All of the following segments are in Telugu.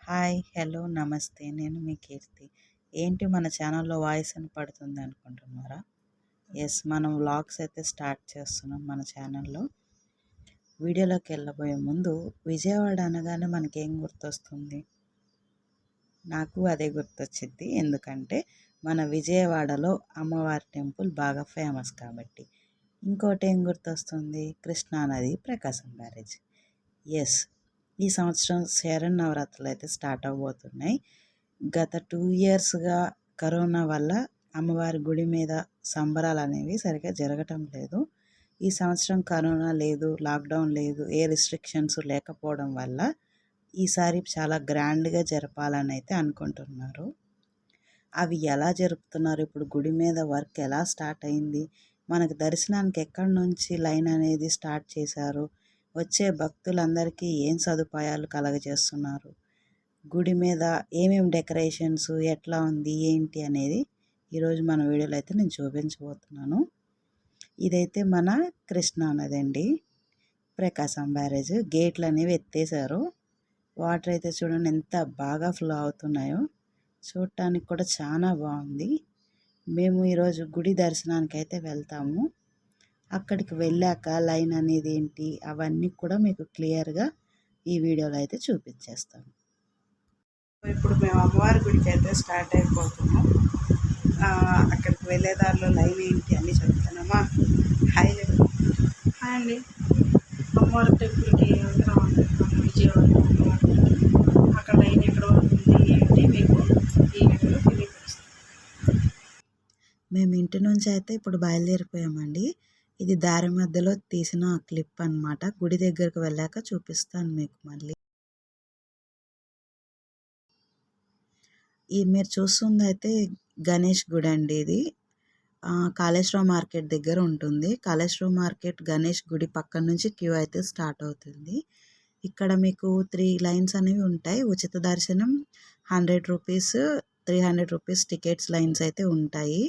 హాయ్, హలో, నమస్తే. నేను మీ కీర్తి. ఏంటి మన ఛానల్‌లో వాయిస్ వినపడుతుంది అనుకుంటున్నారా? యెస్, మనం వ్లాగ్స్ అయితే స్టార్ట్ చేస్తున్నాం మన ఛానల్‌లో. వీడియోలోకి వెళ్ళబోయే ముందు విజయవాడ అనగానే మనకేం గుర్తొస్తుంది? నాకు అదే గుర్తొచ్చిద్ది. ఎందుకంటే మన విజయవాడలో అమ్మవారి టెంపుల్ బాగా ఫేమస్ కాబట్టి. ఇంకోటి ఏం గుర్తొస్తుంది? కృష్ణానది ప్రకాశం బ్యారేజ్. యెస్, ఈ సంవత్సరం శరన్నవరాత్రులు అయితే స్టార్ట్ అవ్వబోతున్నాయి. గత 2 ఇయర్స్‌గా కరోనా వల్ల అమ్మవారి గుడి మీద సంబరాలు అనేవి సరిగ్గా జరగటం లేదు. ఈ సంవత్సరం కరోనా లేదు, లాక్‌డౌన్ లేదు, ఏ రిస్ట్రిక్షన్స్ లేకపోవడం వల్ల ఈసారి చాలా గ్రాండ్‌గా జరపాలని అయితే అనుకుంటున్నారు. అవి ఎలా జరుపుతున్నారు? ఇప్పుడు గుడి మీద వర్క్ ఎలా స్టార్ట్ అయింది? మనకు దర్శనానికి ఎక్కడి నుంచి లైన్ అనేది స్టార్ట్ చేశారు? వచ్చే భక్తులందరికీ ఏం సదుపాయాలు కలగజేస్తున్నారు? గుడి మీద ఏమేమి డెకరేషన్స్ ఎట్లా ఉంది ఏంటి అనేది ఈరోజు మన వీడియోలో అయితే నేను చూపించబోతున్నాను. ఇదైతే మన కృష్ణా నది అండి, ప్రకాశం బ్యారేజ్. గేట్లు అనేవి ఎత్తేసారు. వాటర్ అయితే చూడండి ఎంత బాగా ఫ్లో అవుతున్నాయో, చూడటానికి కూడా చాలా బాగుంది. మేము ఈరోజు గుడి దర్శనానికి అయితే వెళ్తాము. అక్కడికి వెళ్ళాక లైన్ అనేది ఏంటి అవన్నీ కూడా మీకు క్లియర్గా ఈ వీడియోలో అయితే చూపించేస్తాను. ఇప్పుడు మేము అమ్మవారి గుడికి అయితే స్టార్ట్ అయిపోతున్నాం. అక్కడికి వెళ్ళే దారిలో లైన్ ఏంటి అన్నీ చెప్తానమ్మా. హాయ్ హాయ్ అండి. అమ్మవారి టెంపుల్కి వెళ్తున్నాం అండి మనం విజయవాడ అమ్మవారి టెంపుల్. అక్కడ లైన్ ఎక్కడ ఉంటుంది ఏంటి మీకు ఈ వీడియోలో తెలియపరుస్తాం. మేము ఇంటి నుంచి అయితే ఇప్పుడు బయలుదేరిపోయామండి. ఇది దారి మధ్యలో తీసిన క్లిప్ అన్నమాట. గుడి దగ్గరకు వెళ్ళాక చూపిస్తాను మీకు మళ్ళీ. ఈ మీరు చూస్తుంది అయితే గణేష్ గుడి అండి. ఇది కాళేశ్వరం మార్కెట్ దగ్గర ఉంటుంది. కాళేశ్వరం మార్కెట్ గణేష్ గుడి పక్కన నుంచి క్యూ అయితే స్టార్ట్ అవుతుంది. ఇక్కడ మీకు 3 లైన్స్ అనేవి ఉంటాయి. ఉచిత దర్శనం 100 రూపీస్, 300 రూపీస్ టికెట్స్ లైన్స్ అయితే ఉంటాయి.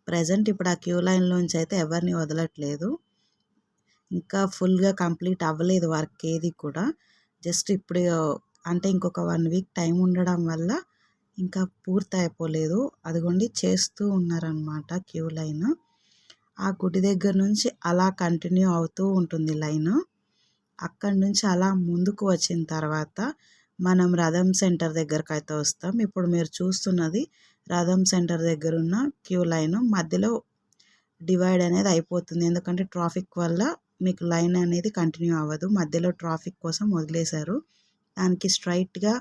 ప్రజెంట్ ఇప్పుడు ఆ క్యూ లైన్లోంచి అయితే ఎవరిని వదలట్లేదు. ఇంకా ఫుల్గా కంప్లీట్ అవ్వలేదు వర్క్ ఏది కూడా. జస్ట్ ఇప్పుడు అంటే ఇంకొక 1 వీక్ టైం ఉండడం వల్ల ఇంకా పూర్తి అయిపోలేదు. అదిగోండి చేస్తూ ఉన్నారనమాట క్యూ లైన్. ఆ గుడి దగ్గర నుంచి అలా కంటిన్యూ అవుతూ ఉంటుంది లైన్. అక్కడి నుంచి అలా ముందుకు వచ్చిన తర్వాత మనం రథం సెంటర్ దగ్గరకు అయితే వస్తాం. ఇప్పుడు మీరు చూస్తున్నది రథం సెంటర్ దగ్గర ఉన్న క్యూ లైన్. మధ్యలో డివైడ్ అనేది అయిపోతుంది. ఎందుకంటే ట్రాఫిక్ వల్ల మీకు లైన్ అనేది కంటిన్యూ అవ్వదు. మధ్యలో ట్రాఫిక్ కోసం వదిలేశారు. దానికి స్ట్రైట్గా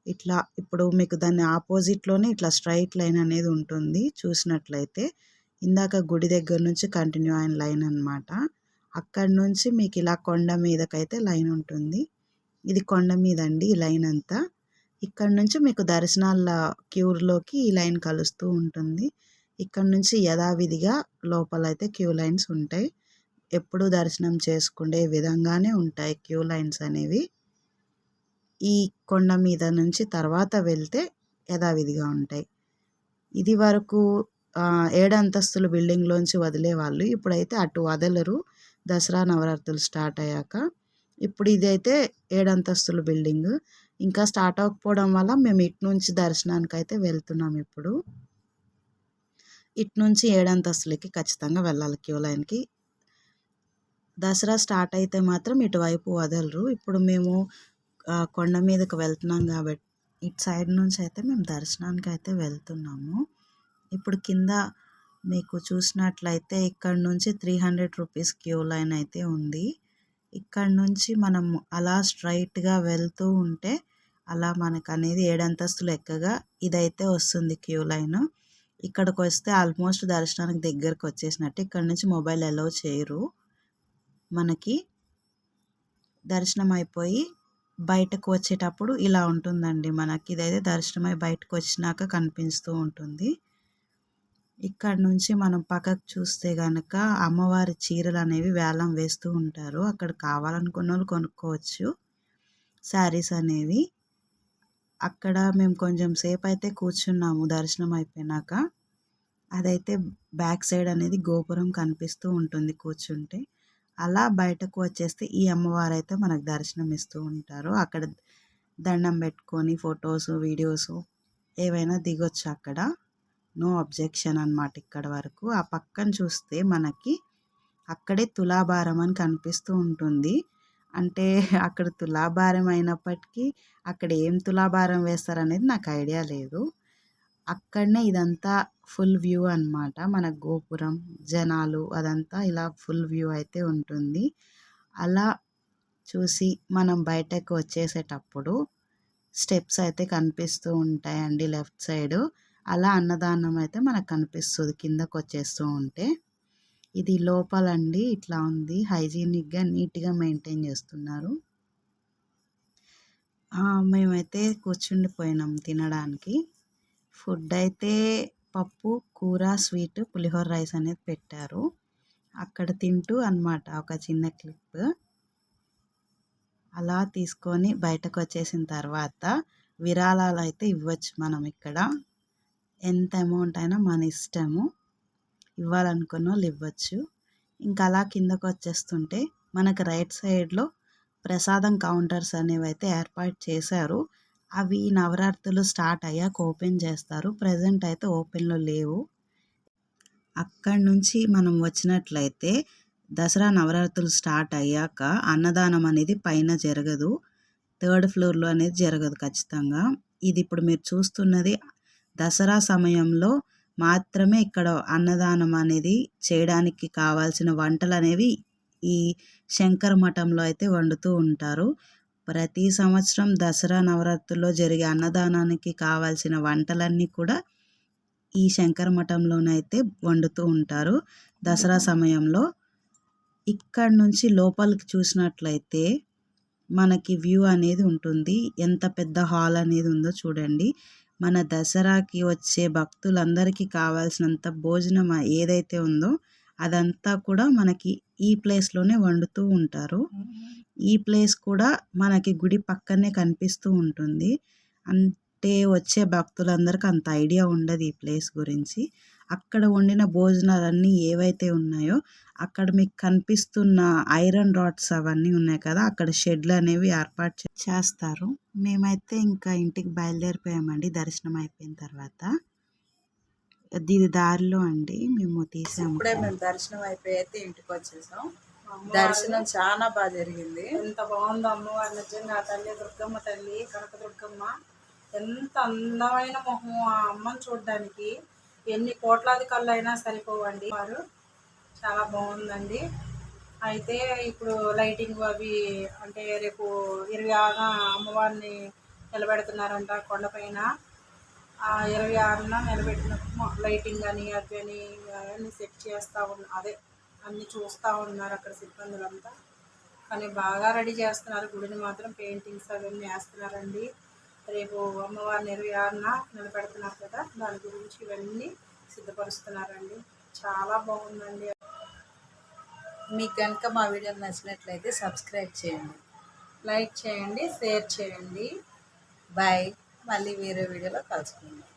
ఇట్లా ఇప్పుడు మీకు దాన్ని ఆపోజిట్లోనే ఇట్లా స్ట్రైట్ లైన్ అనేది ఉంటుంది. చూసినట్లయితే ఇందాక గుడి దగ్గర నుంచి కంటిన్యూ అయిన లైన్ అనమాట. అక్కడి నుంచి మీకు ఇలా కొండ మీదకైతే లైన్ ఉంటుంది. ఇది కొండ మీద అండి ఈ లైన్ అంతా. ఇక్కడ నుంచి మీకు దర్శనాల క్యూలోకి ఈ లైన్ కలుస్తూ ఉంటుంది. ఇక్కడ నుంచి యథావిధిగా లోపలైతే క్యూ లైన్స్ ఉంటాయి. ఎప్పుడు దర్శనం చేసుకునే విధంగానే ఉంటాయి క్యూ లైన్స్ అనేవి. ఈ కొండ మీద నుంచి తర్వాత వెళ్తే యథావిధిగా ఉంటాయి. ఇది వరకు 7 అంతస్తుల బిల్డింగ్లోంచి వదిలేవాళ్ళు. ఇప్పుడైతే అటు వదలరు దసరా నవరాత్రులు స్టార్ట్ అయ్యాక. ఇప్పుడు ఇదైతే 7 అంతస్తుల బిల్డింగ్. ఇంకా స్టార్ట్ అవ్వకపోవడం వల్ల మేము ఇటు నుంచి దర్శనానికి అయితే వెళ్తున్నాం ఇప్పుడు. ఇటు నుంచి 7 అంతస్తులకి ఖచ్చితంగా వెళ్ళాలి క్యూ లైన్కి. దసరా స్టార్ట్ అయితే మాత్రం ఇటువైపు వదలరు. ఇప్పుడు మేము కొండ మీదకి వెళ్తున్నాం కాబట్టి ఇటు సైడ్ నుంచి అయితే మేము దర్శనానికి అయితే వెళ్తున్నాము. ఇప్పుడు కింద మీకు చూసినట్లయితే ఇక్కడ నుంచి 300 రూపీస్ క్యూ లైన్ అయితే ఉంది. ఇక్కడ నుంచి మనం అలా స్ట్రైట్గా వెళ్తూ ఉంటే అలా మనకు అనేది 7 అంతస్తులు ఎక్కగా ఇదైతే వస్తుంది క్యూ లైన్. ఇక్కడికి వస్తే ఆల్మోస్ట్ దర్శనానికి దగ్గరకు వచ్చేసినట్టు. ఇక్కడ నుంచి మొబైల్ అలౌ చేయరు. మనకి దర్శనం అయిపోయి బయటకు వచ్చేటప్పుడు ఇలా ఉంటుందండి. మనకి ఇదైతే దర్శనమై బయటకు వచ్చినాక కనిపిస్తూ ఉంటుంది. ఇక్కడ నుంచి మనం పక్కకు చూస్తే కనుక అమ్మవారి చీరలు అనేవి వేలం వేస్తూ ఉంటారు. అక్కడ కావాలనుకున్న వాళ్ళు కొనుక్కోవచ్చు శారీస్ అనేవి. అక్కడ మేము కొంచెం సేపు అయితే కూర్చున్నాము దర్శనం అయిపోయినాక. అదైతే బ్యాక్ సైడ్ అనేది గోపురం కనిపిస్తూ ఉంటుంది కూర్చుంటే. అలా బయటకు వచ్చేస్తే ఈ అమ్మవారు అయితే మనకు దర్శనం ఇస్తూ ఉంటారు. అక్కడ దండం పెట్టుకొని ఫొటోస్ వీడియోస్ ఏవైనా దిగొచ్చు అక్కడ. నో అబ్జెక్షన్ అన్నమాట ఇక్కడ వరకు. ఆ పక్కన చూస్తే మనకి అక్కడే తులాభారం అని కనిపిస్తూ ఉంటుంది. అంటే అక్కడ తులాభారం అయినప్పటికీ అక్కడ ఏం తులాభారం వేస్తారనేది నాకు ఐడియా లేదు. అక్కడనే ఇదంతా ఫుల్ వ్యూ అన్నమాట. మన గోపురం, జనాలు అదంతా ఇలా ఫుల్ వ్యూ అయితే ఉంటుంది. అలా చూసి మనం బయటకు వచ్చేసేటప్పుడు స్టెప్స్ అయితే కనిపిస్తూ ఉంటాయండి లెఫ్ట్ సైడు. అలా అన్నదానం అయితే మనకు కనిపిస్తుంది కిందకు వచ్చేస్తూ ఉంటే. ఇది లోపలండి ఇట్లా ఉంది. హైజీనిక్గా నీట్గా మెయింటైన్ చేస్తున్నారు. మేమైతే కూర్చుండిపోయినాం తినడానికి. ఫుడ్ అయితే పప్పు, కూర, స్వీట్, పులిహోర రైస్ అనేది పెట్టారు. అక్కడ తింటూ అన్నమాట ఒక చిన్న క్లిప్. అలా తీసుకొని బయటకు వచ్చేసిన తర్వాత విరాళాలు అయితే ఇవ్వచ్చు మనం ఇక్కడ. ఎంత అమౌంట్ అయినా మన ఇష్టము. ఇవ్వాలనుకున్న వాళ్ళు ఇవ్వచ్చు. ఇంకా అలా కిందకు వచ్చేస్తుంటే మనకు రైట్ సైడ్లో ప్రసాదం కౌంటర్స్ అనేవి అయితే ఏర్పాటు చేశారు. అవి నవరాత్రులు స్టార్ట్ అయ్యాక ఓపెన్ చేస్తారు. ప్రజెంట్ అయితే ఓపెన్లో లేవు. అక్కడి నుంచి మనం వచ్చినట్లయితే దసరా నవరాత్రులు స్టార్ట్ అయ్యాక అన్నదానం అనేది పైన జరగదు. 3rd ఫ్లోర్లో అనేది జరగదు ఖచ్చితంగా. ఇది ఇప్పుడు మీరు చూస్తున్నది దసరా సమయంలో మాత్రమే ఇక్కడ అన్నదానం అనేది చేయడానికి కావాల్సిన వంటలు అనేవి ఈ శంకర మఠంలో అయితే వండుతూ ఉంటారు. ప్రతి సంవత్సరం దసరా నవరాత్రుల్లో జరిగే అన్నదానానికి కావాల్సిన వంటలన్నీ కూడా ఈ శంకర మఠంలోనైతే వండుతూ ఉంటారు దసరా సమయంలో. ఇక్కడ నుంచి లోపలికి చూసినట్లయితే మనకి వ్యూ అనేది ఉంటుంది. ఎంత పెద్ద హాల్ అనేది ఉందో చూడండి. మన దసరాకి వచ్చే భక్తులందరికీ కావాల్సినంత భోజనం ఏదైతే ఉందో అదంతా కూడా మనకి ఈ ప్లేస్లోనే వండుతూ ఉంటారు. ఈ ప్లేస్ కూడా మనకి గుడి పక్కనే కనిపిస్తూ ఉంటుంది. అంటే వచ్చే భక్తులందరికీ అంత ఐడియా ఉండదు ఈ ప్లేస్ గురించి. అక్కడ వండిన భోజనాలన్నీ ఏవైతే ఉన్నాయో అక్కడ మీకు కనిపిస్తున్న ఐరన్ రాడ్స్ అవన్నీ ఉన్నాయి కదా, అక్కడ షెడ్లు అనేవి ఏర్పాటు చేస్తారు. మేమైతే ఇంకా ఇంటికి బయలుదేరిపోయామండి దర్శనం అయిపోయిన తర్వాత. ఇది దారిలో అండి మేము తీసాము. ఇప్పుడే మేము దర్శనం అయిపోయి అయితే ఇంటికి వచ్చేసాం. దర్శనం చాలా బాగా జరిగింది. ఎంత బాగుందో అమ్మవారి నిజంగా. తల్లి దుర్గమ్మ తల్లి, కనక దుర్గమ్మ ఎంత అందమైన మొహం ఆ అమ్మని చూడడానికి. ఎన్ని కోట్లాది కళ్ళు అయినా సరిపోవండి. వారు చాలా బాగుందండి. అయితే ఇప్పుడు లైటింగ్ అవి అంటే రేపు 26న అమ్మవారిని నిలబెడుతున్నారంట కొండపైన. ఆ 26న నిలబెట్టిన లైటింగ్ అని అవి అని అవన్నీ సెట్ చేస్తూ అదే అన్నీ చూస్తూ ఉన్నారు అక్కడ సిబ్బందులంతా. కానీ బాగా రెడీ చేస్తున్నారు. గుడిని మాత్రం పెయింటింగ్స్ అవన్నీ వేస్తున్నారండి. రేపు అమ్మవారిని 26న నిలబెడుతున్నారు కదా, దాని గురించి ఇవన్నీ సిద్ధపరుస్తున్నారండి. చాలా బాగుందండి. మీకు కనుక మా వీడియోలు నచ్చినట్లయితే సబ్స్క్రైబ్ చేయండి, లైక్ చేయండి, షేర్ చేయండి. బాయ్. మళ్ళీ వేరే వీడియోలో కలుసుకుందాం.